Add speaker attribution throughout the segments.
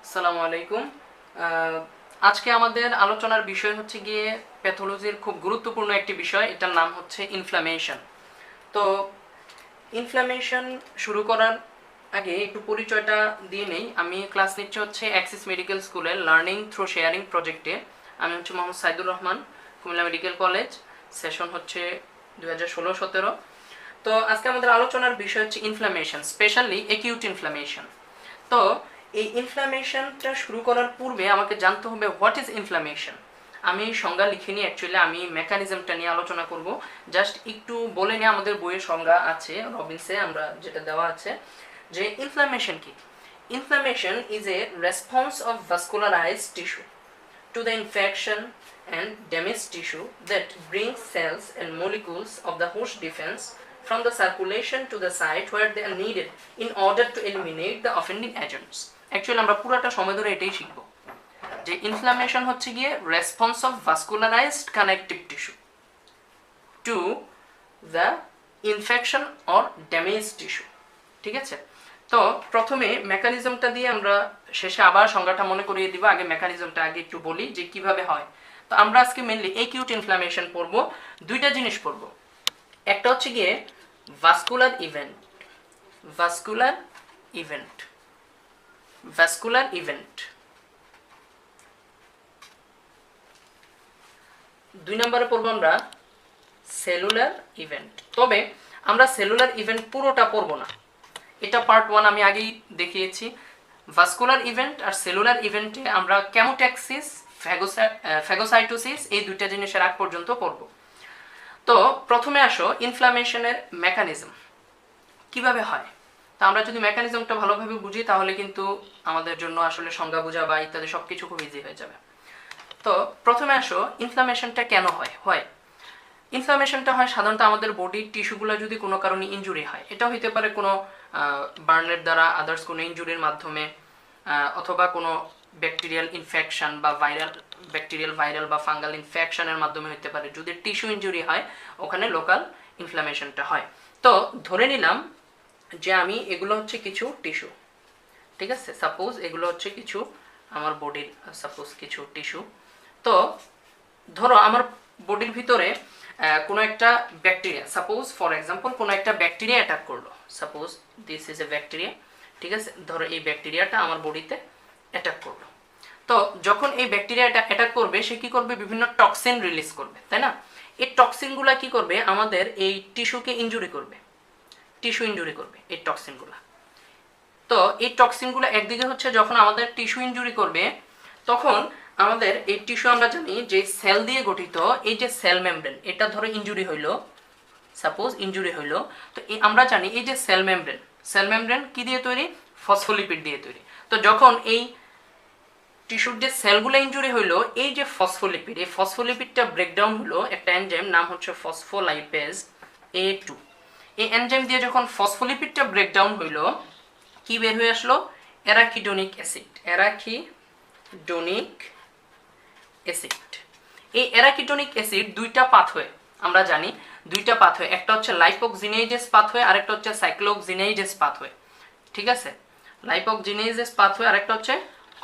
Speaker 1: আসসালামু আলাইকুম। আজকে আমাদের আলোচনার বিষয় হচ্ছে গিয়ে প্যাথোলজির খুব গুরুত্বপূর্ণ একটি বিষয়, এটার নাম হচ্ছে ইনফ্লামেশন। তো ইনফ্লামেশন শুরু করার আগে একটু পরিচয়টা দিয়ে নেই। আমি ক্লাস নিচ্ছি হচ্ছে অ্যাক্সিস মেডিকেল স্কুলের লার্নিং থ্রু শেয়ারিং প্রজেক্টে। আমি হচ্ছে Mohammad Saidur Rahman, Comilla medical college. Session হচ্ছে 2016-17। তো আজকে আমাদের আলোচনার বিষয় হচ্ছে ইনফ্লামেশন, স্পেশালি অ্যাকিউট ইনফ্লামেশন। তো এই ইনফ্লামেশনটা শুরু করার পূর্বে আমাকে জানতে হবে হোয়াট ইজ ইনফ্লামেশন। আমি সংজ্ঞা লিখিনি, অ্যাকচুয়ালি আমি মেকানিজমটা নিয়ে আলোচনা করব। জাস্ট একটু বলে নিয়ে, আমাদের বইয়ের সংজ্ঞা আছে রবিনসে, আমরা যেটা দেওয়া আছে যে ইনফ্লামেশন কি। Inflammation is a response of vascularised tissue to the infection and damaged tissue that brings cells and molecules of the host defense from the circulation to the site where they are needed in order to eliminate the offending agents. Actually আমরা পুরোটা সময় ধরে এটাই শিখব যে inflammation হচ্ছে গিয়ে response of ভাস্কুলারাইজড connective tissue to the infection or damage tissue. ঠিক আছে, তো প্রথমে মেকানিজমটা দিয়ে আমরা শেষে আবার সংজ্ঞাটা মনে করিয়ে দিব। আগে মেকানিজমটা আগে একটু বলি যে কিভাবে হয়। তো আমরা আজকে মেনলি অ্যাকিউট ইনফ্লামেশন পড়ব। দুইটা জিনিস পড়ব, একটা হচ্ছে গিয়ে vascular event, vascular event, vascular event. দুই নম্বরে পড়বো আমরা সেলুলার ইভেন্ট। তবে আমরা সেলুলার ইভেন্ট পুরোটা পড়ব না, এটা পার্ট 1 আমি আগেই দেখিয়েছি। ভাস্কুলার ইভেন্ট আর সেলুলার ইভেন্টে আমরা কেমোট্যাক্সিস, ফ্যাগোসাইটোসিস এই দুইটা জিনিসের আগ পর্যন্ত পড়ব। তো প্রথমে আসো ইনফ্লামেশনের মেকানিজম কিভাবে হয়। তো আমরা যদি মেকানিজমটা ভালোভাবে বুঝি তাহলে কিন্তু আমাদের জন্য আসলে সংজ্ঞা বোঝা বা ইত্যাদি সব কিছু খুব ইজি হয়ে যাবে। তো প্রথমে আসো ইনফ্লামেশনটা কেন হয়। ইনফ্লামেশনটা হয় সাধারণত আমাদের বডির টিস্যুগুলো যদি কোনো কারণে ইনজুরি হয়, এটা হইতে পারে কোনো বার্নের দ্বারা, আদার্স কোনো ইনজুরির মাধ্যমে, অথবা কোনো ব্যাকটেরিয়াল ইনফেকশন বা ভাইরাল বা ফাঙ্গাল ইনফেকশনের মাধ্যমে হতে পারে। যদি টিস্যু ইনজুরি হয় ওখানে লোকাল ইনফ্লামেশনটা হয়। তো ধরে নিলাম যে আমি এগুলো হচ্ছে কিছু টিস্যু, ঠিক আছে, সাপোজ এগুলো হচ্ছে কিছু আমার বডির সাপোজ কিছু টিস্যু। তো ধরো আমার বডির ভিতরে কোনো একটা ব্যাকটেরিয়া, সাপোজ ফর এক্সাম্পল কোনো একটা ব্যাকটেরিয়া অ্যাটাক করলো, suppose this is a bacteria. ঠিক আছে, ধরো এই ব্যাকটেরিয়াটা আমার বডিতে অ্যাটাক করলো। তো যখন এই ব্যাকটেরিয়াটা অ্যাটাক করবে সে কি করবে, বিভিন্ন টক্সিন রিলিজ করবে, তাই না? এই টক্সিনগুলো কি করবে, আমাদের এই টিস্যুকে ইনজুরি করবে, টিস্যু ইনজুরি করবে এই টক্সিনগুলো। তো এই টক্সিনগুলো একদিকে হচ্ছে যখন আমাদের টিস্যু ইনজুরি করবে তখন আমাদের এই টিস্যু আমরা জানি যে সেল দিয়ে গঠিত, এই যে সেল মেমব্রেন, এটা ধরো ইনজুরি হইলো, সাপোজ ইনজুরি হইলো। তো আমরা জানি এই যে সেল মেমব্রেন কি দিয়ে তৈরি, ফসফোলিপিড দিয়ে তৈরি। তো যখন এই টিস্যুর যে সেলগুলো ইনজুরি হইলো, এই যে ফসফোলিপিড, এই ফসফোলিপিডটা ব্রেকডাউন হলো একটা এনজাইম, নাম হচ্ছে ফসফোলাইপেজ A2। এই এনজাইম দিয়ে যখন ফসফোলিপিডটা ব্রেকডাউন হইলো কি বের হয়ে আসলো, অ্যারাকিডোনিক অ্যাসিড, অ্যারাকিডোনিক অ্যাসিড। এই অ্যারাকিডোনিক অ্যাসিড দুইটা পাথওয়ে আমরা জানি, দুইটা পাথওয়ে, একটা হচ্ছে লাইপোক্সিনেজেস পাথওয়ে আর একটা হচ্ছে সাইক্লোক্সিনেজেস পাথওয়ে। ঠিক আছে, লাইপোক্সিনেজেস পাথওয়ে আর একটা হচ্ছে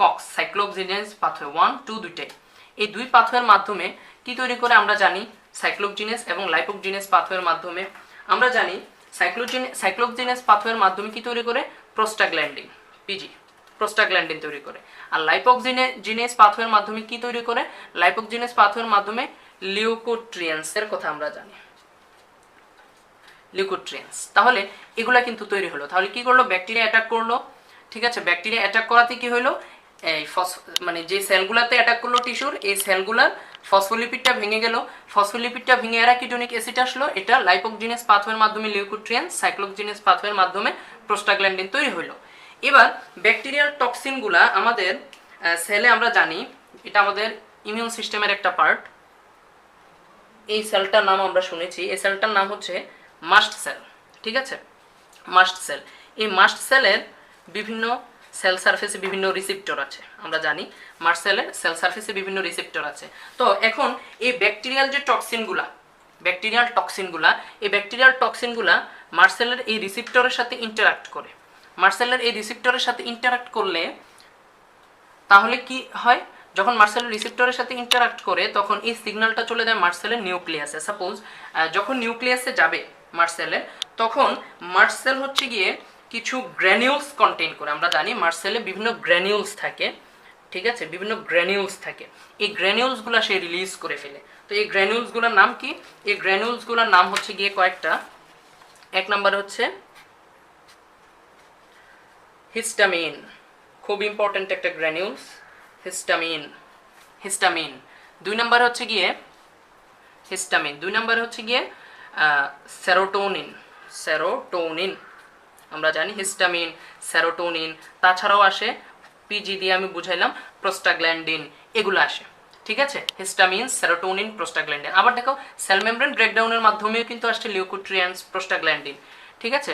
Speaker 1: কক্স সাইক্লোক্সিনেজ পাথওয়ে, 1 2 দুইটাই। এই দুই পাথওয়ের মাধ্যমে কি তৈরি করে আমরা জানি, সাইক্লোক্সিনেজ এবং লাইপোক্সিনেজ পাথওয়ের মাধ্যমে আমরা জানি সাইক্লোক্সিনেজ পাথওয়ের মাধ্যমে কি তৈরি করে, প্রোস্টাগ্ল্যান্ডিন, পিজি, প্রোস্টাগ্ল্যান্ডিন তৈরি করে। আর লাইপোক্সিনেজ পাথওয়ের মাধ্যমে কি তৈরি করে, লাইপোক্সিনেজ পাথওয়ের মাধ্যমে লিউকোট্রিয়েন্সের কথা আমরা জানি, লিউকোট্রিয়েন্স। তাহলে এগুলা কিন্তু তৈরি হলো। তাহলে কি করলো, ব্যাকটেরিয়া অ্যাটাক করলো। ঠিক আছে, ব্যাকটেরিয়া অ্যাটাক করাতে কি হলো, এই মানে যে সেলগুলাতে অ্যাটাক করলো টিস্যুর, এই সেলগুলার ফসফোলিপিডটা ভেঙে গেল, ফসফোলিপিডটা ভেঙে অ্যারাকিডোনিক অ্যাসিড আসলো, এটা লাইপোক্সিনেজ পাথওয়ের মাধ্যমে লিউকোট্রিয়েন্স, সাইক্লোক্সিনেজ পাথওয়ের মাধ্যমে প্রোস্টাগ্ল্যান্ডিন তৈরি হলো। এবার ব্যাকটেরিয়াল টক্সিনগুলা আমাদের সেলে আমরা জানি এটা আমাদের ইমিউন সিস্টেমের একটা পার্ট। এই সেলটার নাম আমরা শুনেছি, এই সেলটার নাম হচ্ছে মাস্ট সেল। ঠিক আছে, মাস্ট সেল। এই মাস্ট সেলের বিভিন্ন সেল সারফেসে বিভিন্ন রিসেপ্টর আছে, আমরা জানি মাস্ট সেলের সেল সারফেসে বিভিন্ন রিসেপ্টর আছে। তো এখন এই ব্যাকটেরিয়াল যে টক্সিনগুলা, এই ব্যাকটেরিয়াল টক্সিনগুলা মাস্ট সেলের এই রিসেপ্টরের সাথে ইন্টারাক্ট করে। মাস্ট সেলের এই রিসেপ্টরের সাথে ইন্টারাক্ট করলে তাহলে কি হয়, যখন মার্সেল রিসেপ্টরের সাথে ইন্টারাক্ট করে তখন এই সিগন্যালটা চলে যায় মার্সেলের নিউক্লিয়াসে। সাপোজ যখন নিউক্লিয়াসে যাবে মার্সেলে, তখন মার্সেল হচ্ছে গিয়ে কিছু গ্র্যানিউলস কন্টেইন করে। আমরা জানি মার্সেলে বিভিন্ন গ্র্যানিউলস থাকে, ঠিক আছে, বিভিন্ন গ্র্যানিউলস থাকে। এই গ্র্যানিউলসগুলো সে রিলিজ করে ফেলে। তো এই গ্র্যানিউলসগুলোর নাম কি? এই গ্র্যানিউলসগুলোর নাম হচ্ছে গিয়ে কয়েকটা। এক নাম্বার হচ্ছে হিস্টামিন, খুব ইম্পর্ট্যান্ট একটা গ্র্যানিউলস, হিস্টামিন, হিস্টামিন। দুই নাম্বার হচ্ছে গিয়ে হিস্টামিন, দুই নাম্বার হচ্ছে গিয়ে সেরোটোনিন, সেরোটোনিন। আমরা জানি হিস্টামিন, সেরোটোনিন, তাছাড়াও আসে পিজি দিয়ে আমি বুঝাইলাম প্রোস্টাগ্ল্যান্ডিন, এগুলো আসে, ঠিক আছে, হিস্টামিন, সেরোটোনিন, প্রোস্টাগ্ল্যান্ডিন। আবার দেখো সেল মেমব্রেন ব্রেকডাউনের মাধ্যমেও কিন্তু আসছে লিউকোট্রিয়েন্স, প্রোস্টাগ্ল্যান্ডিন, ঠিক আছে।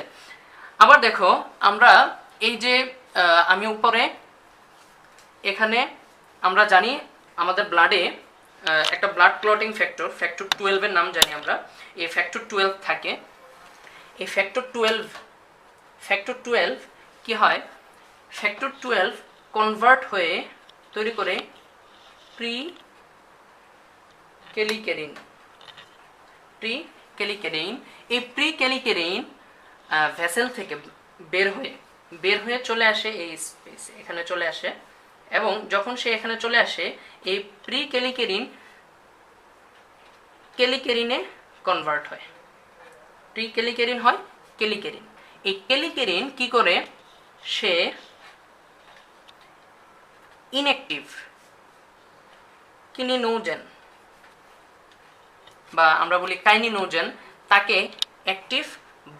Speaker 1: আবার দেখো আমরা এই যে আমি উপরে এখানে আমরা জানি আমাদের ব্লাডে একটা ব্লাড ক্লটিং ফ্যাক্টর, ফ্যাক্টর 12 এর নাম জানি আমরা। এই ফ্যাক্টর 12 থাকে। এই ফ্যাক্টর 12 কি হয়, ফ্যাক্টর 12 কনভার্ট হয়ে তৈরি করে প্রি ক্যালিকেরিন, প্রি ক্যালিকেরিন। এই প্রি ক্যালিকেরিন ভেসেল থেকে বের হয়ে চলে আসে এই স্পেসে, এখানে চলে আসে। এবং যখন সে এখানে চলে আসে, এই প্রি ক্যালিকেরিন ক্যালিকেরিনে কনভার্ট হয়, প্রি ক্যালিকেরিন হয় ক্যালিকেরিন। এই ক্যালিকেরিন কি করে, সে ইনঅ্যাক্টিভ কিনিনোজেন বা আমরা বলি কাইনিনোজেন, তাকে অ্যাক্টিভ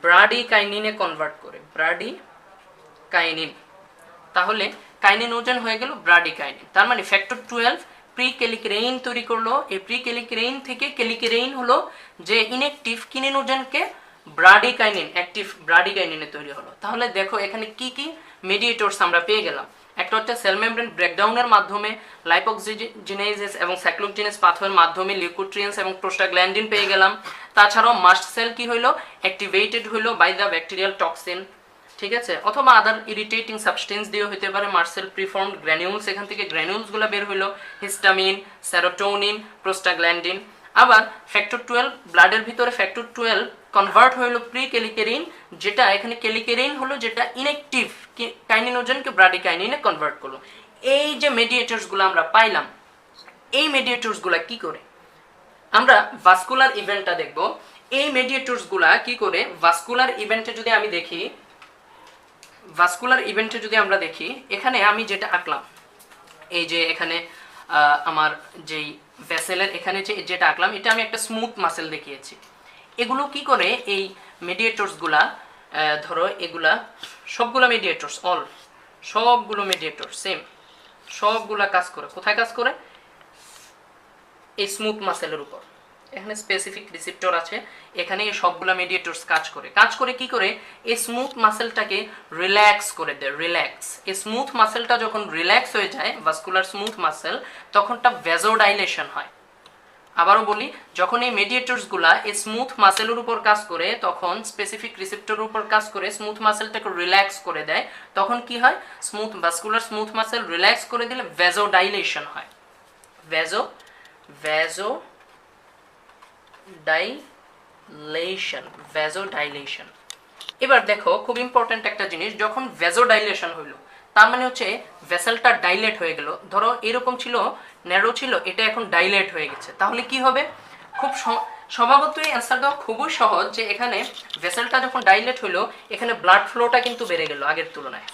Speaker 1: ব্রাডিকাইনিনে কনভার্ট করে, ব্রাডিকাইনিন। তাহলে কাইনিনোজেন হয়ে গেল ব্রাডিকাইনিন। তার মানে ফ্যাক্টর 12 প্রি ক্যালিকেরিন তৈরি করলো। এই প্রি ক্যালিকেরিন থেকে ক্যালিকেরিন হলো যে ইনঅ্যাক্টিভ কিনিনোজেনকে ব্রাডিকাইনিন, অ্যাক্টিভ ব্রাডিকাইনিনে তৈরি হলো। তাহলে দেখো এখানে কি কি মেডিয়েটরস আমরা পেয়ে গেলাম। একটা হচ্ছে সেল মেমব্রেন ব্রেকডাউনের মাধ্যমে লাইপোক্সিজেনেসেস এবং সাইক্লোজেনেস পাথওয়ের মাধ্যমে লিউকোট্রিয়েন্স এবং প্রোস্টাগ্ল্যান্ডিন পেয়ে গেলাম। তাছাড়াও মাস্ট সেল কি হইলো, অ্যাক্টিভেটেড হইলো বাই দ্য ব্যাকটেরিয়াল টক্সিন, ঠিক আছে, অথবা আদার ইরিটেটিং সাবস্টেন্স দিয়ে হতে পারে। মার্সেল প্রিফর্মড গ্র্যানিউলস, এখান থেকে গ্র্যানিউলসগুলো বের হইলো, হিস্টামিন, সেরোটোনিন, প্রোস্টাগ্ল্যান্ডিন। আবার ফ্যাক্টর 12 ব্লাডের ভিতরে ফ্যাক্টর 12 কনভার্ট হইলো প্রি ক্যালিকেরিন, যেটা এখানে ক্যালিকেরিন হলো যেটা ইনঅ্যাক্টিভ কাইনিনোজেনকে ব্রাডিকাইনিনে কনভার্ট করলো। এই যে মেডিয়েটরসগুলো আমরা পাইলাম, এই মেডিয়েটরসগুলো কি করে, আমরা ভাস্কুলার ইভেন্টটা দেখব। এই মেডিয়েটরসগুলো কি করে ভাস্কুলার ইভেন্টে যদি আমি দেখি, ভাস্কুলার ইভেন্টে যদি আমরা দেখি, এখানে আমি যেটা আঁকলাম, এই যে এখানে আমার যেই ভেসেলের এখানে যেটা আঁকলাম, এটা আমি একটা স্মুথ মাসেল দেখিয়েছি। এগুলো কি করে এই মেডিয়েটরসগুলা, ধরো এগুলা সবগুলো মেডিয়েটরস, সবগুলো মেডিয়েটর সেম, সবগুলা কাজ করে কোথায় কাজ করে, এই স্মুথ মাসেলের উপর। এখানে স্পেসিফিক রিসেপ্টর আছে, এখানে এই সবগুলা মেডিয়েটরস কাজ করে কি করে, এই স্মুথ মাসেলটাকে রিল্যাক্স করে দেয়, রিল্যাক্স। এই স্মুথ মাসেলটা যখন রিল্যাক্স হয়ে যায়, ভাস্কুলার স্মুথ মাসেল, তখনটা ভ্যাজোডাইলেশন হয়। আবারও বলি, যখন এই মেডিয়েটরসগুলা এই স্মুথ মাসেলের উপর কাজ করে, তখন স্পেসিফিক রিসেপ্টরের উপর কাজ করে স্মুথ মাসেলটাকে রিল্যাক্স করে দেয়, তখন কি হয়, smooth vascular smooth muscle relax করে দিলে ভ্যাজোডাইলেশন হয়, ভ্যাজোডাইলেশন। এবার দেখো খুব ইম্পর্টেন্ট একটা জিনিস, যখন ভ্যাজোডাইলেশন হইল, তার মানে হচ্ছে ভেসেলটা ডাইলেট হয়ে গেল। ধরো এরকম ছিল, ন্যারো ছিল, এটা এখন ডাইলেট হয়ে গেছে, তাহলে কি হবে, খুব স্বভাবতই অ্যান্সার দেওয়া খুবই সহজ, যে এখানে ভেসেলটা যখন ডাইলেট হইলো, এখানে ব্লাড ফ্লোটা কিন্তু বেড়ে গেল আগের তুলনায়।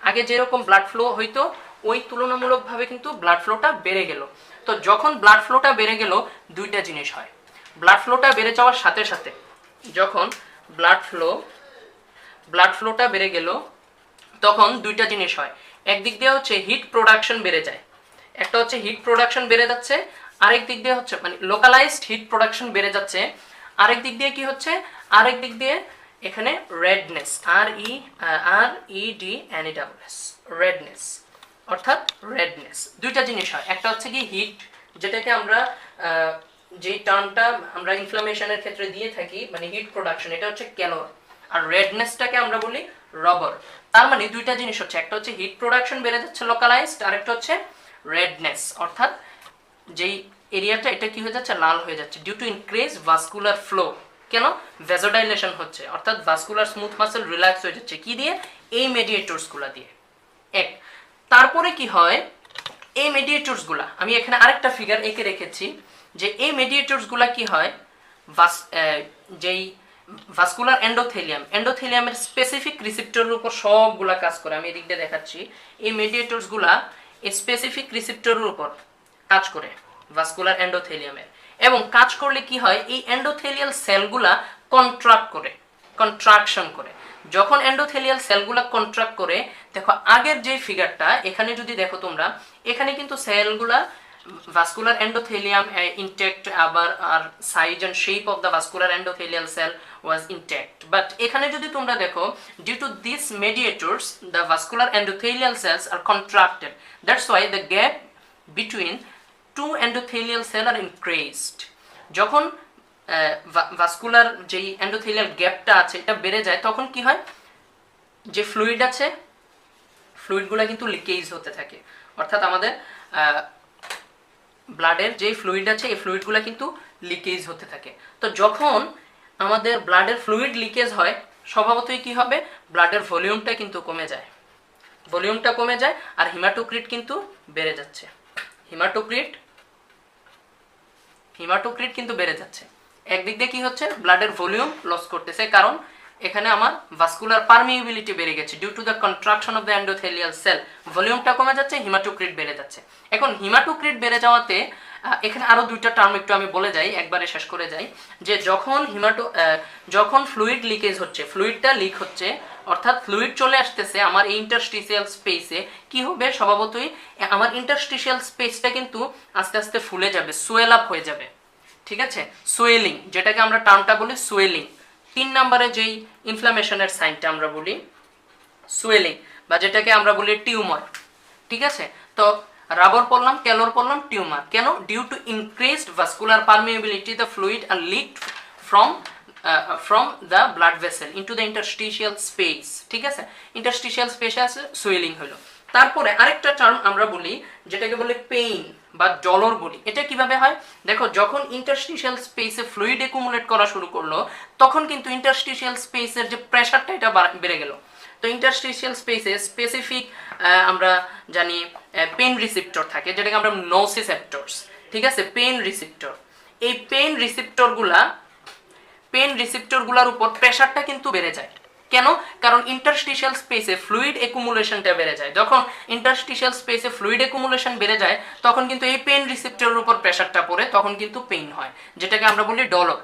Speaker 1: আগে যেরকম ব্লাড ফ্লো হইতো, ওই তুলনামূলকভাবে কিন্তু ব্লাড ফ্লোটা বেড়ে গেল। তো যখন ব্লাড ফ্লোটা বেড়ে গেল, দুইটা জিনিস হয়। ব্লাড ফ্লোটা বেড়ে যাওয়ার সাথে সাথে, যখন ব্লাড ফ্লোটা বেড়ে গেল, তখন দুইটা জিনিস হয়। একদিক দিয়ে হচ্ছে হিট প্রোডাকশন বেড়ে যায়, একটা হচ্ছে হিট প্রোডাকশন বেড়ে যাচ্ছে, আরেক দিক দিয়ে হচ্ছে মানে লোকালাইজড হিট প্রোডাকশন বেড়ে যাচ্ছে। আরেক দিক দিয়ে কি হচ্ছে, আরেক দিক দিয়ে এখানে রেডনেস, REDNESS, রেডনেস, অর্থাৎ রেডনেস। দুইটা জিনিস হয়, একটা হচ্ছে কি হিট, যেটাকে আমরা যে টার্মটা আমরা ইনফ্লামেশনের ক্ষেত্রে দিয়ে থাকি, মানে হিট প্রোডাকশন, এটা হচ্ছে ক্যালোর। আর রেডনেসটাকে আমরা বলি রবার। তার মানে দুইটা জিনিস হচ্ছে, একটা হচ্ছে হিট প্রোডাকশন বেড়ে যাচ্ছে লোকালাইজড, আর একটা হচ্ছে রেডনেস, অর্থাৎ যেই এরিয়াটা এটা কি হয়ে যাচ্ছে, লাল হয়ে যাচ্ছে due to increase vascular flow. কেন? ভ্যাসোডাইলেশন হচ্ছে, অর্থাৎ ভাস্কুলার স্মুথ মাসেল রিল্যাক্স হয়ে যাচ্ছে কি দিয়ে, এই মেডিয়েটরস গুলা দিয়ে। এক, তারপরে কি হয়, এই মেডিয়েটরস গুলা আমি এখানে আরেকটা ফিগার এঁকে রেখেছি, যে এই মেডিয়েটরস গুলা কি হয়, যেই ভাস্কুলার এন্ডোথেলিয়ামের স্পেসিফিক রিসেপ্টরের উপর সবগুলা কাজ করে। আমি এদিক দিয়ে দেখাচ্ছি, এই মেডিয়েটরস গুলা এই স্পেসিফিক রিসেপ্টরের উপর কাজ করে ভাস্কুলার এন্ডোথেলিয়ামের, এবং কাজ করলে কি হয়, এই এন্ডোথেলিয়াল সেলগুলা কন্ট্রাকশন করে। যখন এন্ডোথেলিয়াল সেলগুলা কন্ট্রাক্ট করে, দেখো আগের যে ফিগারটা এখানে যদি দেখো তোমরা, এখানে কিন্তু সেলগুলা vascular endothelium intact, আবার আর size and shape of the vascular endothelial cell was intact, but এখানে যদি তোমরা দেখো, due to these mediators the vascular endothelial cells are contracted, that's why the gap between two endothelial cell are increased. যখন vascular যেই endothelial গ্যাপটা আছে এটা বেড়ে যায়, তখন কি হয়, যে ফ্লুইড আছে ফ্লুইডগুলো কিন্তু লিকেজ হতে থাকে, অর্থাৎ আমাদের ব্লাডের যে ফ্লুইড আছে এই ফ্লুইডগুলো কিন্তু লিকেজ হতে থাকে। তো যখন আমাদের ব্লাডের ফ্লুইড লিকেজ হয়, স্বভাবতই কি হবে, ব্লাডের ভলিউমটা কিন্তু কমে যায়, আর হিমাটোক্রিট কিন্তু বেড়ে যাচ্ছে, হিমাটোক্রিট কিন্তু বেড়ে যাচ্ছে। একদিক দিয়ে কি হচ্ছে, ব্লাডের ভলিউম লস করতেছে, কারণ এখানে আমার ভাস্কুলার পারমিয়েবিলিটি বেড়ে গেছে due to the contraction of the endothelial cell, ভলিউমটা কমে যাচ্ছে, হিমাটোক্রিট বেড়ে যাচ্ছে। এখন হিমাটোক্রিট বেড়ে যাওয়াতে এখানে আরো দুইটা টার্ম একটু আমি বলে যাই, একবারে শেষ করে যাই, যে যখন ফ্লুইড লিকেজ হচ্ছে, ফ্লুইডটা লিক হচ্ছে, অর্থাৎ ফ্লুইড চলে আসতেছে আমার এই ইন্টারস্টিশিয়াল স্পেসে, কি হবে, স্বভাবতই আমার ইন্টারস্টিশিয়াল স্পেসটা কিন্তু আস্তে আস্তে ফুলে যাবে, সোয়েল আপ হয়ে যাবে, ঠিক আছে, সোয়েলিং, যেটাকে আমরা টার্মটা বলি সোয়েলিং। 3 নম্বরে যেই ইনফ্লামেশনের সাইনটা আমরা বলি সোয়েলিং, বা যেটাকে আমরা বলি টিউমার, ঠিক আছে। তো রাবার পড়লাম, ক্যালোর পড়লাম, টিউমার। কেন? Due to increased vascular permeability the fluid are leaked from the blood vessel into the interstitial space, ঠিক আছে, ইন্টারস্টিশিয়াল স্পেসে আছে, সোয়েলিং হলো। তারপরে আরেকটা টার্ম আমরা বলি যেটাকে বলে পেইন বা ডলর বলি। এটা কিভাবে হয়, দেখো যখন ইন্টারস্টিশিয়াল স্পেসে ফ্লুইড একুমুলেট করা শুরু করলো, তখন কিন্তু ইন্টারস্টিশিয়াল স্পেসের যে প্রেসারটা এটা বেড়ে গেল। তো ইন্টারস্টিশিয়াল স্পেসে স্পেসিফিক আমরা জানি পেন রিসেপ্টর থাকে, যেটাকে আমরা নোসিসেপ্টরস, ঠিক আছে, পেন রিসেপ্টর। এই পেন রিসেপ্টরগুলোর উপর প্রেসারটা কিন্তু বেড়ে যায়। কেন? কারণ ইন্টারস্টিশিয়াল স্পেসে ফ্লুইড একুমুলেশনটা বেড়ে যায়। যখন ইন্টারস্টিশিয়াল স্পেসে ফ্লুইড একুমুলেশন বেড়ে যায়, তখন কিন্তু এই পেন রিসেপ্টরের উপর প্রেসারটা পড়ে, তখন কিন্তু পেইন হয়, যেটাকে আমরা বলি ডলর।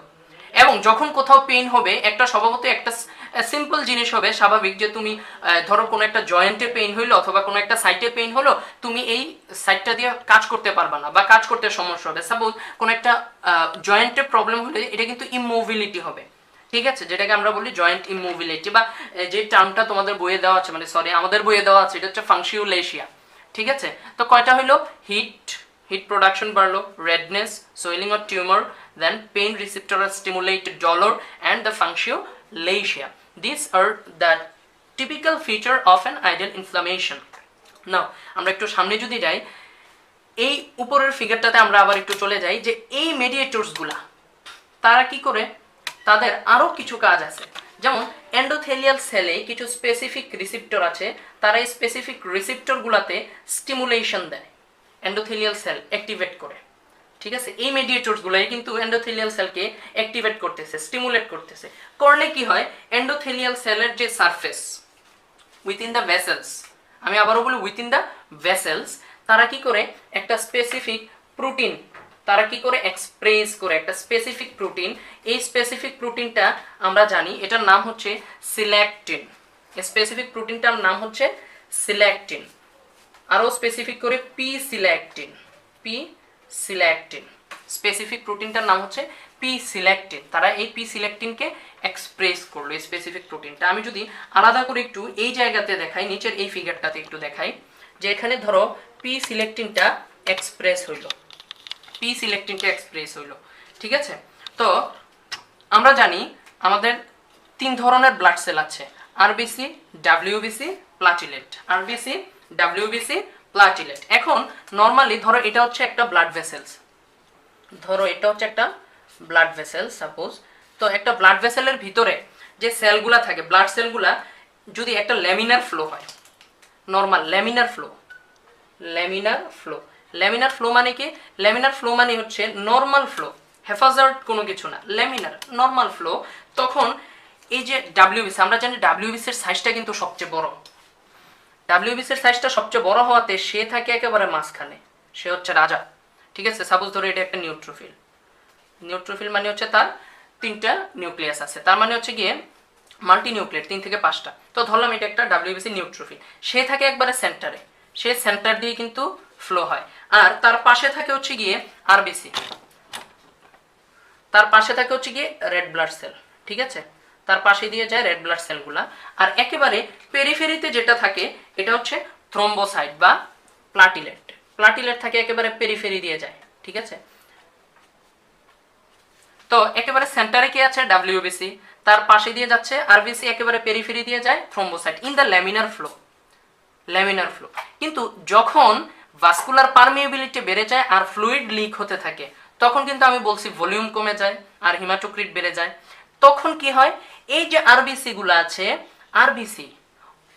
Speaker 1: এবং যখন কোথাও পেইন হবে, একটা স্বভাবতই একটা সিম্পল জিনিস হবে, স্বাভাবিক, যে তুমি ধরো কোনো একটা জয়েন্টে পেইন হইলো অথবা কোনো একটা সাইটে পেইন হলো, তুমি এই সাইটটা দিয়ে কাজ করতে পারবা না বা কাজ করতে সমস্যা হবে। সাপোজ কোনো একটা জয়েন্টে প্রবলেম হলে এটা কিন্তু ইমোবিলিটি হবে, ঠিক আছে, যেটাকে আমরা বলি জয়েন্ট ইমোবিলিটি, বা যে টার্মটা তোমাদের বইয়ে দেওয়া আছে, মানে সরি আমাদের বইয়ে দেওয়া আছে, এটা হচ্ছে ফাংশিওলেশিয়া, ঠিক আছে। তো কয়টা হইলো, হিট প্রোডাকশন বাড়লো, redness, swelling or tumour, then pain receptor stimulated dolor and the functiolacia. These are the typical feature of an ideal inflammation. Now আমরা একটু সামনে যদি যাই, এই উপরের ফিগারটাতে আমরা আবার একটু চলে যাই, যে এই মেডিয়েটরস গুলা তারা কি করে, তাদের আরো কিছু কাজ আছে। যেমন এন্ডোথেলিয়াল সেলে কিছু স্পেসিফিক রিসেপ্টর আছে, তারা এই স্পেসিফিক রিসেপ্টর গুলাতে স্টিমুলেশন দেয়, এন্ডোথেলিয়াল সেল অ্যাক্টিভেট করে, ঠিক আছে। এই মেডিয়েটরস গুলাই কিন্তু এন্ডোথেলিয়াল সেলকে অ্যাক্টিভেট করতেছে, স্টিমুলেট করতেছে। করলে কি হয়, এন্ডোথেলিয়াল সেলের যে সারফেস উইথিন দ্য ভেসেলস, আমি আবারও বলি উইথিন দ্য ভেসেলস, তারা কি করে, একটা স্পেসিফিক প্রোটিন তারা কি করে এক্সপ্রেস করে, একটা স্পেসিফিক প্রোটিন। এই স্পেসিফিক প্রোটিনটা আমরা জানি এটার নাম হচ্ছে সিল্যাকটিন। স্পেসিফিক প্রোটিনটার নাম হচ্ছে সিল্যাকটিন, আরো স্পেসিফিক করে পি সিল্যাকটিন, স্পেসিফিক প্রোটিনটার নাম হচ্ছে পি সিল্যাকটিন। তারা এই পি সিল্যাকটিনকে এক্সপ্রেস করলো, এই স্পেসিফিক প্রোটিনটা। আমি যদি আলাদা করে একটু এই জায়গাতে দেখাই, নিচের এই ফিগারটাতে একটু দেখাই, যে এখানে ধরো পি সিল্যাকটিনটা এক্সপ্রেস হইলো, ঠিক আছে। তো আমরা জানি আমাদের 3 ধরনের ব্লাড সেল আছে, RBC, WBC, platelet, RBC, WBC, platelet. এখন নর্মালি ধরো এটা হচ্ছে একটা ব্লাড ভেসেলস, ধরো এটা হচ্ছে একটা ব্লাড ভেসেল সাপোজ। তো একটা ব্লাড ভেসেলের ভিতরে যে সেলগুলা থাকে, ব্লাড সেলগুলা যদি একটা ল্যামিনার ফ্লো হয়, normal laminar flow, laminar flow, laminar flow মানে কি? ল্যামিনার ফ্লো মানে হচ্ছে নর্মাল ফ্লো, হেফাজার্ড কোনো কিছু না, ল্যামিনার নর্মাল ফ্লো। তখন এই যে ডাব্লিউবিসি, আমরা জানি ডাব্লিউবিসির সাইজটা কিন্তু সবচেয়ে বড়, ডাব্লিউবিসির সাইজটা সবচেয়ে বড় হওয়াতে সে থাকে একেবারে মাঝখানে, সে হচ্ছে রাজা। ঠিক আছে, সাপোজ ধরো এটা একটা নিউট্রোফিল, নিউট্রোফিল মানে হচ্ছে তার 3টা নিউক্লিয়াস আছে, তার মানে হচ্ছে গিয়ে মাল্টি নিউক্লিয়েট 3 থেকে 5টা। তো ধরলাম এটা একটা ডাব্লিউবিসি নিউট্রোফিল, সে থাকে একবারে সেন্টারে, সে সেন্টার দিয়ে কিন্তু ফ্লো হয়। আর তার পাশে থাকে হচ্ছে গিয়ে আরবিসি, তার পাশে থাকে হচ্ছে গিয়ে রেড ব্লাড সেল। ঠিক আছে, তার পাশে দিয়ে যায় রেড ব্লাড সেলগুলা। আর একেবারে পেরিফেরিতে যেটা থাকে এটা হচ্ছে থ্রম্বোসাইট বা প্লাটিলেট, প্লাটিলেট থাকে একেবারে পেরিফেরি দিয়ে যায়। ঠিক আছে, তো একেবারে সেন্টারে কি আছে? ডাব্লিউবিসি, তার পাশে দিয়ে যাচ্ছে আরবিসি, একেবারে পেরিফেরি দিয়ে যায় thrombocyte in the laminar flow, laminar flow. কিন্তু যখন ভাস্কুলার পারমিয়েবিলিটি বেড়ে যায় আর ফ্লুইড লিক হতে থাকে, তখন কিন্তু আমি বলছি ভলিউম কমে যায় আর হিমাটোক্রিট বেড়ে যায়। তখন কি হয়? এই যে আরবিসি গুলো আছে, RBC,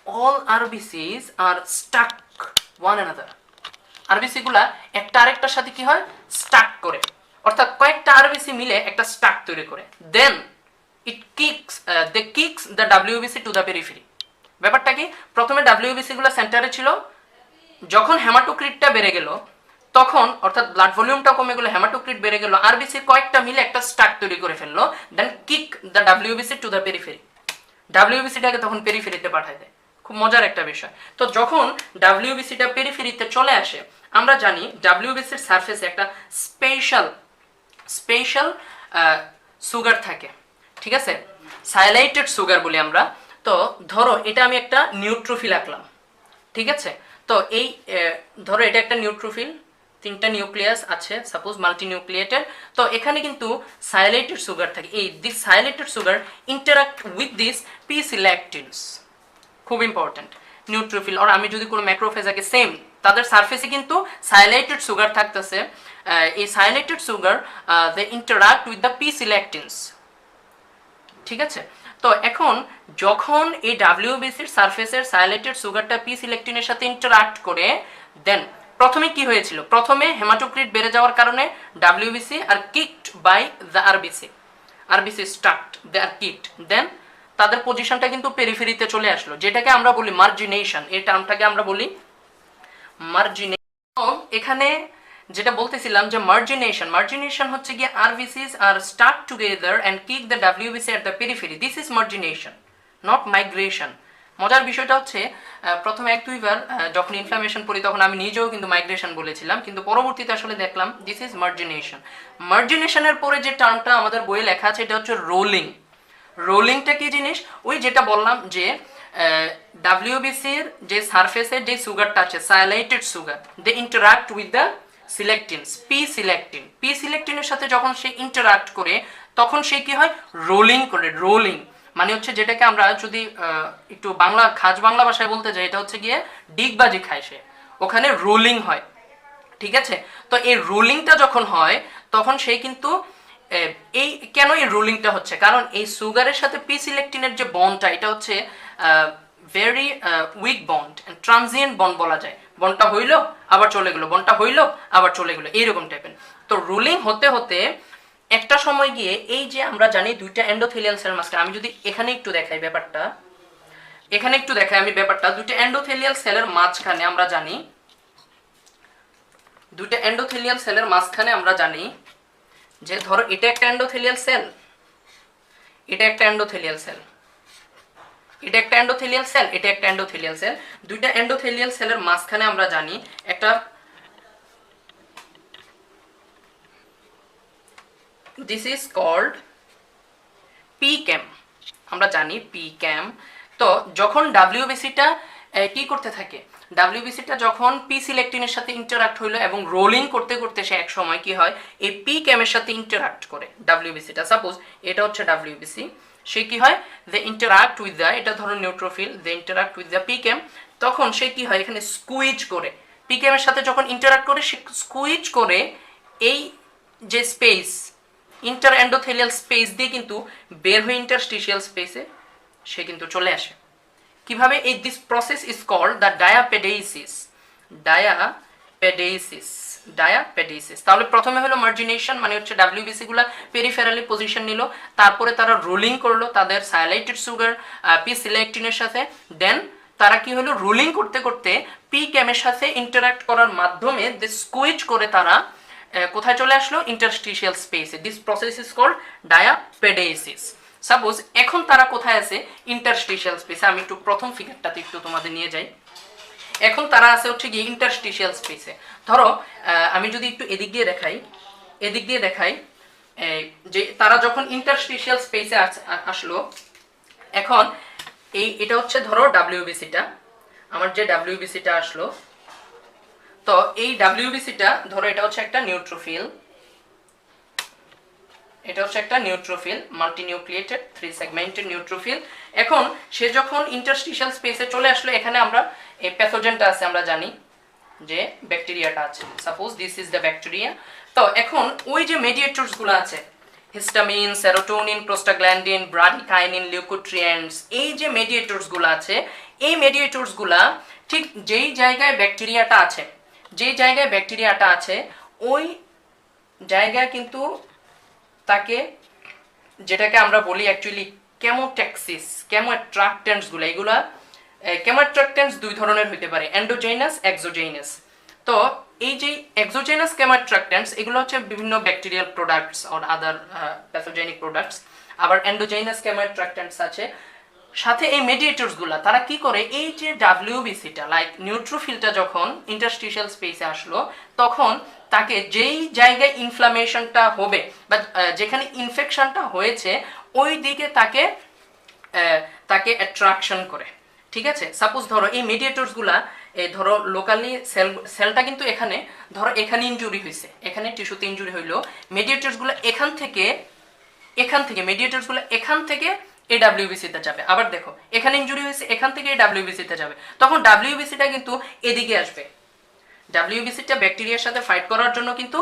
Speaker 1: all RBCs are Starc one another, RBC গুলা একটা আরেকটার সাথে কি হয়? স্টাক করে, অর্থাৎ কয়েকটা আরবিসি মিলে একটা স্টাক তৈরি করে। Then it kicks they kicks the WBC to the periphery. ব্যাপারটা কি? প্রথমে ডাব্লিউবিসি গুলো সেন্টারে ছিল, যখন হেমাটোক্রিটটা বেড়ে গেল তখন, অর্থাৎ ব্লাড ভলিউমটা কমে গেল, হেমাটোক্রিট বেড়ে গেল, আরবিসি কয়েকটা মিলে একটা স্টাক তৈরি করে ফেললো, then kick the WBC to the periphery, ডাব্লিউবিসিটাকে তখন পেরিফেরিতে পাঠায় দেয়। খুব মজার একটা বিষয়। তো যখন ডাব্লিউবিসিটা পেরিফেরিতে চলে আসে, আমরা জানি ডাব্লিউবিসির সারফেসে একটা স্পেশাল স্পেশাল সুগার থাকে। ঠিক আছে, সাইলাইটেড সুগার বলি আমরা। তো ধরো এটা আমি একটা নিউট্রোফিল আঁকলাম। ঠিক আছে, তো এই ধরো এটা একটা নিউট্রোফিল, 3টা নিউক্লিয়াস আছে সাপোজ, মাল্টি নিউক্লিয়েটেড। তো এখানে কিন্তু সাইলেটেড সুগার থাকে। এই this sialylated sugar interact with this P selectins, খুব ইম্পর্টেন্ট। নিউট্রোফিল আর আমি যদি কোনো ম্যাক্রোফেজ আঁকি, সেম তাদের সারফেসে কিন্তু সাইলেটেড সুগার থাকতেছে। এই sialylated sugar they interact with the P selectins. ঠিক আছে, তো এখন যখন এই ডাব্লিউবিসির সারফেসের সাইলেটেড সুগারটা পি সিলেক্টিনের সাথে ইন্টারাক্ট করে, দেন প্রথমে কি হয়েছিল? প্রথমে হেমাটোক্রিট বেড়ে যাওয়ার কারণে WBC are kicked by the RBC, RBC stacked, they are kicked, then তাদের পজিশনটা কিন্তু পেরিফেরিতে চলে আসলো, যেটাকে আমরা বলি মার্জিনেশন। এই টার্মটাকে আমরা বলি মার্জিনেশন। এখানে যেটা বলতেছিলাম যে মার্জিনেশন, মার্জিনেশন হচ্ছে গিয়ে RBCs are stack together and kick the WBC at the periphery, this is margination, not migration. মজার বিষয়টা হচ্ছে প্রথম 1-2 বার যখন ইনফ্লামেশন পড়ি তখন আমি নিজেও কিন্তু মাইগ্রেশন বলেছিলাম, কিন্তু পরবর্তীতে আসলে দেখলাম দিস ইজ মার্জিনেশন। মার্জিনেশনের পরে যে টার্মটা আমাদের বইয়ে লেখা আছে এটা হচ্ছে রোলিং। রোলিংটা কি জিনিস? ওই যেটা বললাম যে ডাব্লিউবিসির যে সারফেসের যে সুগারটা আছে, sialylated sugar, they interact with the selectins, P selectin, P সিলেক্টিনের সাথে যখন সে ইন্টারাক্ট করে তখন সে কি হয়? রোলিং করে। রোলিং মানে হচ্ছে যেটাকে আমরা যদি একটু বাংলা খাস বাংলা ভাষায় বলতে যাই, এটা হচ্ছে গিয়ে ডিগবাজি খায় সে, ওখানে রোলিং হয়। ঠিক আছে, তো এই রোলিংটা যখন হয় তখন সে কিন্তু এই কেন এই রোলিংটা হচ্ছে? কারণ এই সুগারের সাথে পি সিলেক্টিনের যে বন্ডটা, এটা হচ্ছে very weak bond, transient bond বলা যায়। বন্ডটা হইলো আবার চলে গেলো, বন্ডটা হইলো আবার চলে গেলো, এইরকম টাইপের। তো রোলিং হতে হতে একটা সময় গিয়ে এই যে আমরা জানি 2টা এন্ডোথেলিয়াল সেল মাঝখানে, আমি যদি এখানে একটু দেখাই ব্যাপারটা, এখানে একটু দেখাই আমি ব্যাপারটা, 2টা এন্ডোথেলিয়াল সেলের মাঝখানে আমরা জানি, 2টা এন্ডোথেলিয়াল সেলের মাঝখানে আমরা জানি যে ধরো এটা একটা এন্ডোথেলিয়াল সেল, এটা একটা এন্ডোথেলিয়াল সেল, এটা একটা এন্ডোথেলিয়াল সেল, এটা একটা এন্ডোথেলিয়াল সেল। 2টা এন্ডোথেলিয়াল সেলের মাঝখানে আমরা জানি একটা, দিস ইজ কল্ড পি ক্যাম, আমরা জানি পি ক্যাম। তো যখন ডাব্লিউবিসিটা কি করতে থাকে, ডাব্লিউবিসিটা যখন পি সিলেক্টিনের সাথে ইন্টারাক্ট হইলো এবং রোলিং করতে করতে সে এক সময় কি হয়, এই পি ক্যামের সাথে ইন্টারাক্ট করে ডাব্লিউবিসিটা। সাপোজ এটা হচ্ছে ডাব্লিউবিসি, সে কি হয়, দে ইন্টারাক্ট উইথ দ্য, এটা ধরো neutrophil, they interact with the PECAM, তখন সে কি হয় এখানে স্কুইজ করে, পিকেমের সাথে যখন ইন্টারাক্ট করে সে স্কুইজ করে এই যে স্পেস ইন্টার এন্ডোথেলিয়াল স্পেস দিয়ে কিন্তু বের হয়ে ইন্টারস্টিশিয়াল স্পেসে সে কিন্তু চলে আসে। কিভাবে, এই this process is called the diapedesis. Diapedesis তাহলে প্রথমে হলো মার্জিনেশন, মানে হচ্ছে ডাব্লিউবিসি গুলা পেরিফেরালি পজিশন নিল, তারপরে তারা রোলিং করলো তাদের সায়ালাইটেড সুগার পি সিলেক্টিনের সাথে, দেন তারা কি হলো রোলিং করতে করতে পি ক্যামের সাথে ইন্টারাক্ট করার মাধ্যমে স্কুইজ করে তারা কোথায় চলে আসলো, ইন্টারস্টিশিয়াল স্পেসে। This process is called diapedesis. Suppose এখন তারা কোথায় আছে, ইন্টারস্টিশিয়াল স্পেসে। আমি একটু প্রথম ফিগারটাতে একটু তোমাদের নিয়ে যাই। এখন তারা আছে হচ্ছে গিয়ে ইন্টারস্টিশিয়াল স্পেসে। ধরো আমি যদি একটু এদিক দিয়ে দেখাই যে তারা যখন ইন্টারস্টিশিয়াল স্পেসে আসলো, এখন এটা হচ্ছে ধরো ডাব্লিউবিসিটা, আমার যে ডাব্লিউবিসিটা আসলো, তো এই ডাব্লিউবিসিটা ধরো এটা হচ্ছে একটা নিউট্রোফিল, এটা হচ্ছে একটা নিউট্রোফিল, মাল্টিনিউক্লিয়েটেড 3 সেগমেন্টেড নিউট্রোফিল। এখন সে যখন ইন্টারস্টিশিয়াল স্পেসে চলে আসলো, এখানে আমরা এই প্যাথোজেনটা আছে, আমরা জানি যে ব্যাকটেরিয়াটা আছে, suppose this is the bacteria. তো এখন ওই যে মেডিয়েটরস গুলো আছে, হিস্টামিন, সেরোটোনিন, প্রোস্টাগ্ল্যান্ডিন, ব্রাডিকাইনিন, লিউকোট্রিয়েন্টস, এই যে মেডিয়েটরস গুলো আছে, এই মেডিয়েটরস গুলা ঠিক যেই জায়গায় ব্যাকটেরিয়াটা আছে ওই জায়গায় কিন্তু তাকে, যেটাকে আমরা বলি অ্যাকচুয়ালি কেমোট্যাক্সিস, কেমোঅ্যাট্রাক্টেন্টস গুলো, এগুলা কেমোঅ্যাট্রাক্টেন্টস দুই ধরনের হতে পারে, এন্ডোজেনাস, এক্সোজেনাস। তো এই যে এক্সোজেনাস কেমোঅ্যাট্রাক্টেন্টস এগুলো হচ্ছে বিভিন্ন bacterial products or other pathogenic products, আবার এন্ডোজেনাস কেমোঅ্যাট্রাক্টেন্টস আছে। সাথে এই মেডিয়েটরস গুলা তারা কি করে, এই যে ডাব্লিউবিসিটা লাইক নিউট্রোফিলটা যখন ইন্টারস্টিশিয়াল স্পেসে আসলো, তখন তাকে যেই জায়গায় ইনফ্লামেশনটা হবে বা যেখানে ইনফেকশনটা হয়েছে ওই দিকে তাকে অ্যাট্রাকশন করে। ঠিক আছে, সাপোজ ধরো এই মেডিয়েটরস গুলা ধরো লোকালি সেলটা কিন্তু এখানে ধরো এখানে ইনজুরি হয়েছে, এখানে টিস্যুতে ইনজুরি হইলো, মেডিয়েটরস গুলো এখান থেকে মেডিয়েটরস গুলো এখান থেকে এই ডাব্লিউবিসিতে যাবে। আবার দেখো এখানে ইনজুরি হয়েছে, এখান থেকে এই ডাব্লিউবিসিতে যাবে, তখন ডাব্লিউবিসিটা কিন্তু এদিকে আসবে, ডাব্লিউবিসিটা ব্যাকটেরিয়ার সাথে ফাইট করার জন্য কিন্তু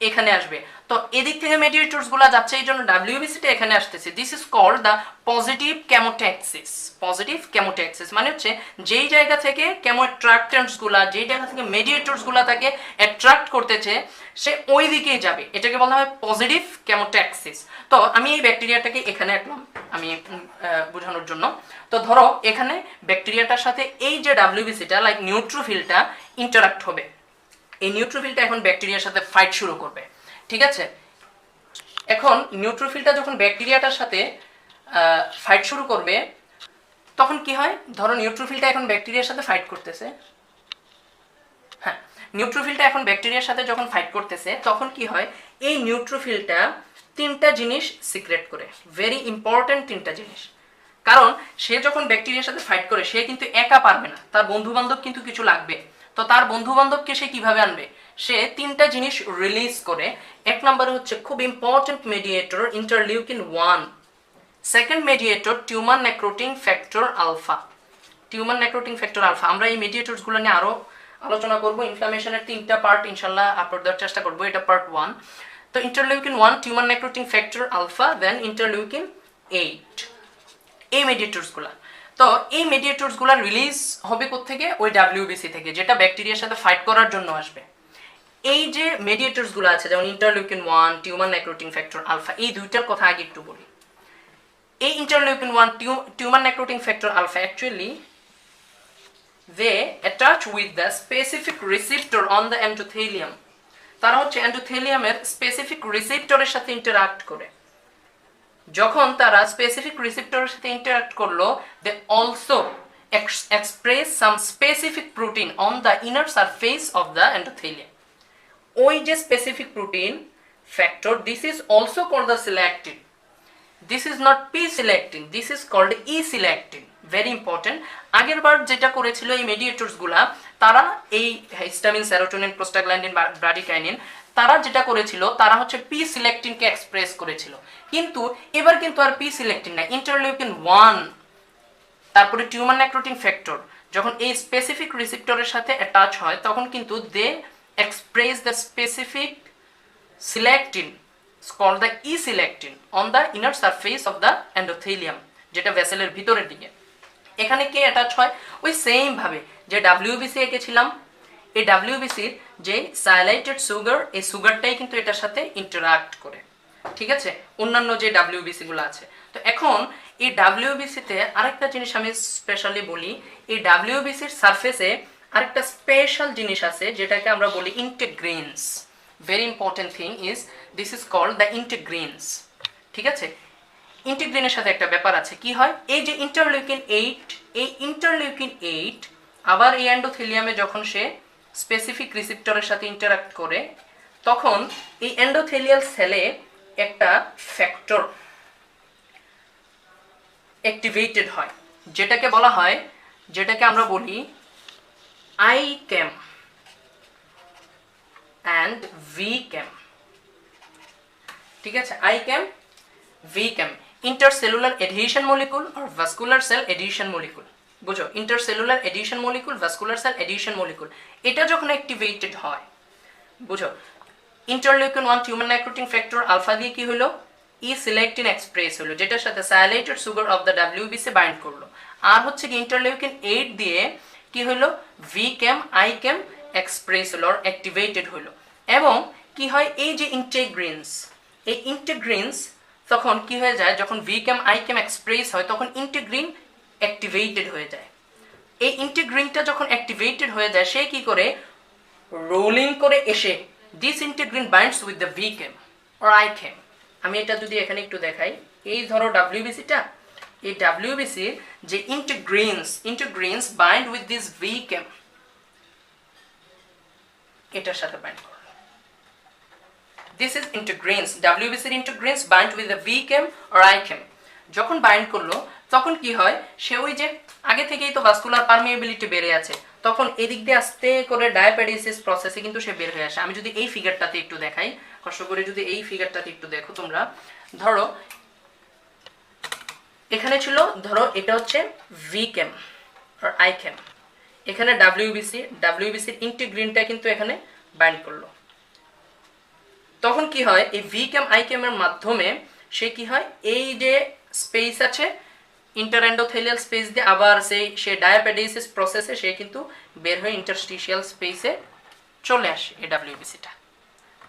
Speaker 1: এখানে আসবে। তো এদিক থেকে মেডিয়েটরস গুলা যাচ্ছে, এই জন্য ডাব্লিউবিসিটা এখানে আসতেছে। This is called the positive chemotaxis. Positive chemotaxis মানে হচ্ছে যেই জায়গা থেকে কেমোঅ্যাট্রাক্টেন্টস গুলা, যেই জায়গা থেকে মেডিয়েটরস গুলা তাকে অ্যাট্রাক্ট করতেছে সে ওই দিকেই যাবে, এটাকে বলা হয় পজিটিভ কেমোট্যাক্সিস। তো আমি এই ব্যাকটেরিয়াটাকে এখানে আঁকলাম আমি বোঝানোর জন্য। তো ধরো এখানে ব্যাকটেরিয়াটার সাথে এই যে ডাব্লিউবিসিটা লাইক নিউট্রোফিলটা ইন্টারাক্ট হবে, এই নিউট্রোফিলটা এখন ব্যাকটেরিয়ার সাথে ফাইট শুরু করবে। ঠিক আছে, এখন নিউট্রোফিলটা যখন ব্যাকটেরিয়াটার সাথে ফাইট শুরু করবে তখন কি হয়, ধরো নিউট্রোফিলটা এখন ব্যাকটেরিয়ার সাথে ফাইট করতেছে, হ্যাঁ নিউট্রোফিলটা এখন ব্যাকটেরিয়ার সাথে যখন ফাইট করতেছে তখন কি হয়, এই নিউট্রোফিলটা 3টা জিনিস সিক্রেট করে, ভেরি ইম্পর্টেন্ট 3টা জিনিস। কারণ সে যখন ব্যাকটেরিয়ার সাথে ফাইট করে সে কিন্তু একা পারবে না, তার বন্ধু বান্ধব কিন্তু কিছু লাগবে। তো তার বন্ধু বান্ধবকে সে কিভাবে আনবে, সে 3টা জিনিস রিলিজ করে। এক নম্বরে হচ্ছে খুব important mediator interleukin 1, second mediator tumour নেক্রোটিং factor alpha. Tumour নেক্রোটিং factor alpha, আমরা এই মেডিয়েটরস গুলো নিয়ে আরো আলোচনা করব, ইনফ্লামেশনের 3টা পার্ট ইনশাআল্লাহ আপলোড দেওয়ার চেষ্টা করব, এটা পার্ট 1। তো ইন্টারলিউকিন 1, টিউমার নেক্রোটিং ফ্যাক্টর আলফা, দেন ইন্টারলিউকিন 8, এই মেডিয়েটরস গুলা। তো এই মেডিয়েটরস গুলা রিলিজ হবে কোত্থেকে, ওই ডাব্লিউবিসি থেকে, যেটা ব্যাকটেরিয়ার সাথে ফাইট করার জন্য আসবে। এই যে মেডিয়েটরস গুলো আছে যেমন ইন্টারলিউকিন 1, টিউমার নেক্রোটিং ফ্যাক্টর আলফা, এই দুইটার কথা আগে একটু বলি। এই interleukin 1, tumour নেক্রোটিং factor alpha, actually they attach with the specific receptor on the endothelium। তারা হচ্ছে এন্ডোথেলিয়ামের স্পেসিফিক রিসেপ্টরের সাথে ইন্টারঅ্যাক্ট করে। যখন তারা স্পেসিফিক রিসেপ্টরের সাথে ইন্টারঅ্যাক্ট করলো, they also express some specific protein on the inner surface of the endothelium। ওই যে specific protein factor, this is also called the selectin। This is not p-selectin, this is called e-selectin। Very important. আগের বার যেটা করেছিল এই মেডিয়েটরস গুলা, তারা এই histamine, serotonin, prostaglandin, ব্রাডিকাইনিন তারা যেটা করেছিল তারা হচ্ছে পি সিলেক্টিনকে এক্সপ্রেস করেছিল, কিন্তু এবার কিন্তু আর পি সিলেক্টিন না, ইন্টারলিউকিন 1 তারপরে টিউমার নেক্রোটিং ফ্যাক্টর যখন এই স্পেসিফিক রিসেপ্টরের সাথে অ্যাটাচ হয় তখন কিন্তু they express the specific selectin called the E selectin on the inner surface of the endothelium, যেটা ভেসেলের ভিতরের দিকে। এখানে কে অ্যাটাচ হয়? ওই সেম ভাবে যে ডাব্লিউবিসি এঁকেছিলাম, এই ডাব্লিউবিসির যে সাইলাইটেড সুগার, এই সুগারটাই কিন্তু এটার সাথে ইন্টারাক্ট করে, ঠিক আছে, অন্যান্য যে ডাব্লিউবিসি গুলো আছে। তো এখন এই ডাব্লিউবিসিতে আরেকটা জিনিস আমি স্পেশালি বলি, এই ডাব্লিউবিসির সারফেসে আরেকটা স্পেশাল জিনিস আছে যেটাকে আমরা বলি integrins. Very important thing is this is called the integrins, ঠিক আছে। ইন্টিগ্রিনের সাথে একটা ব্যাপার আছে, কি হয়, এই যে ইন্টারলিউকিন 8, এই ইন্টারলিউকিন 8 আবার এই এন্ডোথেলিয়ামে যখন সে স্পেসিফিক রিসেপ্টরের সাথে ইন্টারাক্ট করে তখন এই এন্ডোথেলিয়াল সেলে একটা ফ্যাক্টর অ্যাক্টিভেটেড হয়, যেটাকে বলা হয়, যেটাকে আমরা বলি আইক্যাম অ্যান্ড ভিক্যাম, ঠিক আছে, ICAM VCAM, intercellular adhesion molecule আর ভাস্কুলার সেল এডহেশন মলিকুল। বুঝো, intercellular adhesion molecule, vascular cell adhesion molecule, এটা যখন অ্যাক্টিভেটেড হয়, বুঝো, ইন্টারলিউকিন 1 টিউমার নেক্রোটিং ফ্যাক্টর আলফা দিয়ে কি হলো, ই সিলেক্টিন এক্সপ্রেস হলো, যেটার সাথে sialylated sugar of the WBC bind করলো। আর হচ্ছে কি ইন্টারলিউকিন 8 দিয়ে কি হলো, ভিক্যাম আইক্যাম এক্সপ্রেস হলো আর অ্যাক্টিভেটেড হলো। এবং কি হয়, এই যে ইন্টিগ্রিনস, এই ইন্টিগ্রিনস তখন কি হয়ে যায়, যখন ভিক্যাম আইক্যাম এক্সপ্রেস হয় তখন ইন্টিগ্রিন অ্যাক্টিভেটেড হয়ে যায়। এই ইন্টিগ্রিনটা যখন অ্যাক্টিভেটেড হয়ে যায় সে কি করে, রোলিং করে এসে this integrin binds with the VCAM or ICAM. আমি এটা যদি এখানে একটু দেখাই, এই ধরো ডাব্লিউবিসিটা, এই ডাব্লিউবিসির যে integrins bind with this VCAM, এটার সাথে বাইন্ড করে। দিস ইজ ইন্টিগ্রিনস, ডাব্লিউবিসির integrins bind with the VCAM or ICAM. যখন বাইন্ড করলো তখন কি হয়, সে ওই যে আগে থেকেই তো ভাস্কুলার পারমিয়েবিলিটি বেড়ে আছে, তখন এদিক দিয়ে আস্তে করে ডায়াপেডিসিস প্রসেসে কিন্তু সে বের হয়ে আসে। আমি যদি এই ফিগারটাতে একটু দেখাই, কষ্ট করে যদি এই ফিগারটাতে একটু দেখো তোমরা, ধরো এখানে ছিল, ধরো এটা হচ্ছে ভিক্যাম আর আইক্যাম, এখানে ডাব্লিউবিসির ইন্টিগ্রিনটা কিন্তু এখানে বাইন্ড করলো। তখন কি হয়, এই ভিক্যাম আইক্যামের মাধ্যমে সে কি হয়, এই যে স্পেস আছে ইন্টারএন্ডোথেলিয়াল স্পেস দিয়ে আবার সে ডায়াপেডিসিস প্রসেসে সে কিন্তু বের হয়ে ইন্টারস্টিশিয়াল স্পেসে চলে আসে এই ডাব্লিউবিসিটা,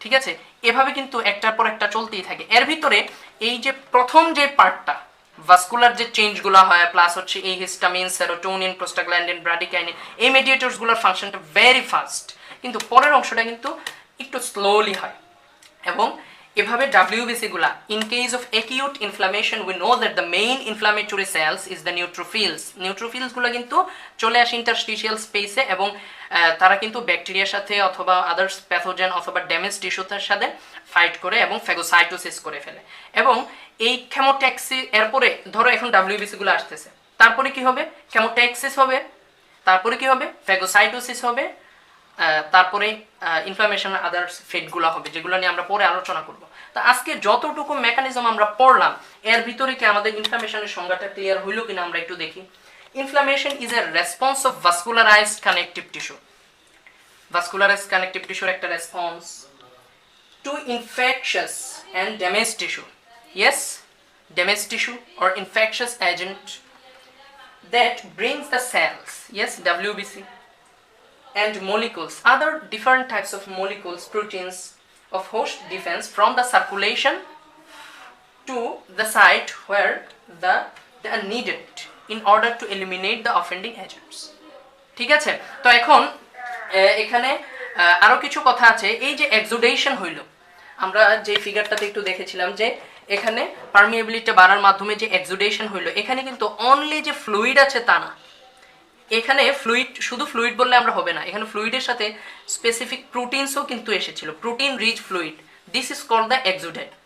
Speaker 1: ঠিক আছে। এভাবে কিন্তু একটার পর একটা চলতেই থাকে। এর ভিতরে এই যে প্রথম যে পার্টটা ভাস্কুলার যে চেঞ্জগুলো হয়, প্লাস হচ্ছে এই হিস্টামিন, সেরোটোনিন, প্রোস্টাগ্ল্যান্ডিন, ব্রাডিকাইনিন, এই মেডিয়েটরসগুলোর ফাংশনটা ভেরি ফাস্ট, কিন্তু পরের অংশটা কিন্তু একটু স্লোলি হয়। এবং এভাবে ডাব্লিউবিসি গুলা, in case of acute inflammation we know that the main inflammatory cells is the neutrophils. Neutrophils গুলো কিন্তু চলে আসে ইন্টারস্টিশিয়াল স্পেসে এবং তারা কিন্তু ব্যাকটেরিয়ার সাথে অথবা আদার্স প্যাথোজেন অথবা ড্যামেজ টিস্যুটার সাথে ফাইট করে এবং ফ্যাগোসাইটোসিস করে ফেলে। এবং এই কেমোট্যাক্সি, এরপরে ধরো এখন ডাব্লিউবিসি গুলো আসতেছে, তারপরে কি হবে, কেমোট্যাক্সিস হবে, তারপরে কি হবে, ফ্যাগোসাইটোসিস হবে, তারপরে ইনফ্লামেশন আদার্স ফেটগুলো হবে, যেগুলো নিয়ে আমরা পরে আলোচনা করব। তো আজকে যতটুকু মেকানিজম আমরা পড়লাম এর ভিতরে কি আমাদের ইনফ্লামেশনের সংজ্ঞাটা ক্লিয়ার হইল কিনা আমরা একটু দেখি। Inflammation is a response of ভাস্কুলারাইজড connective tissue. Vascularized connective টিস্যুর একটা response to infectious and damage tissue. Yes, damage tissue or infectious agent that brings the cells, yes, WBC, and molecules, other different types of molecules, proteins of host defense from the circulation to the site where they are needed in order to eliminate the offending agents. ঠিক আছে, তো এখন এখানে আরো কিছু কথা আছে। এই যে এক্সুডেশন হইল, আমরা যে ফিগারটাতে একটু দেখেছিলাম যে এখানে পারমিয়েবিলিটি বাড়ার মাধ্যমে যে এক্সুডেশন হইল, এখানে কিন্তু অনলি যে ফ্লুইড আছে তা না, এখানে ফ্লুইড, শুধু ফ্লুইড বললে আমরা হবে না, এখানে ফ্লুইডের সাথে স্পেসিফিক প্রোটিনসও কিন্তু এসেছিল, protein rich fluid. This is called the exudate.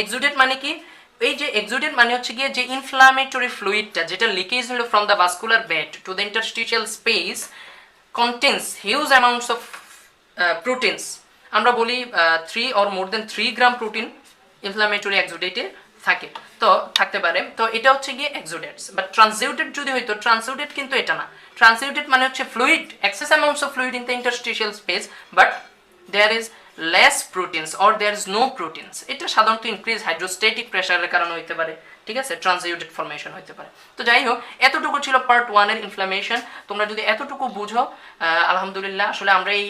Speaker 1: Exudate মানে কি, এই যে এক্সুডেন্ট মানে হচ্ছে গিয়ে যে ইনফ্লামেটরি ফ্লুইডটা যেটা লিকেজ হলো from the vascular bed to the interstitial space contains huge amounts of proteins আমরা বলি 3 or more than 3 gram protein inflammatory এক্সুডেটে থাকে, তো থাকতে পারে। তো এটা হচ্ছে গিয়ে এক্সুডেটস। বাট ট্রান্সিউটেড যদি হইতো, ট্রান্সিউটেড কিন্তু এটা না। ট্রান্সিউটেড মানে হচ্ছে fluid, excess amounts of fluid in the interstitial space, but there is less proteins or there is no proteins. এটা সাধারণত ইনক্রিজ হাইড্রোস্ট্যাটিক প্রেশারের কারণে হইতে পারে, ঠিক আছে, ট্রান্সিউটেড ফরমেশন হইতে পারে। তো যাই হোক, এতটুকু ছিল পার্ট 1 এর ইনফ্লামেশন। তোমরা যদি এতটুকু বুঝো, আলহামদুলিল্লাহ। আসলে আমরা এই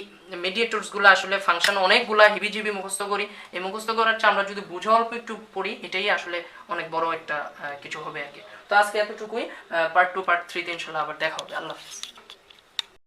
Speaker 1: মেডিয়েটরসগুলো আসলে ফাংশন অনেকগুলা হিবিজিবি মুখস্থ করি, এই মুখস্থ করার চেয়ে আমরা যদি বুঝো অল্প একটু পড়ি, এটাই আসলে অনেক বড় একটা কিছু হবে আর কি। তো আজকে এতটুকুই। পার্ট 2 পার্ট 3 তে ইনশাআল্লাহ আবার দেখা হবে। আল্লাহ হাফেজ।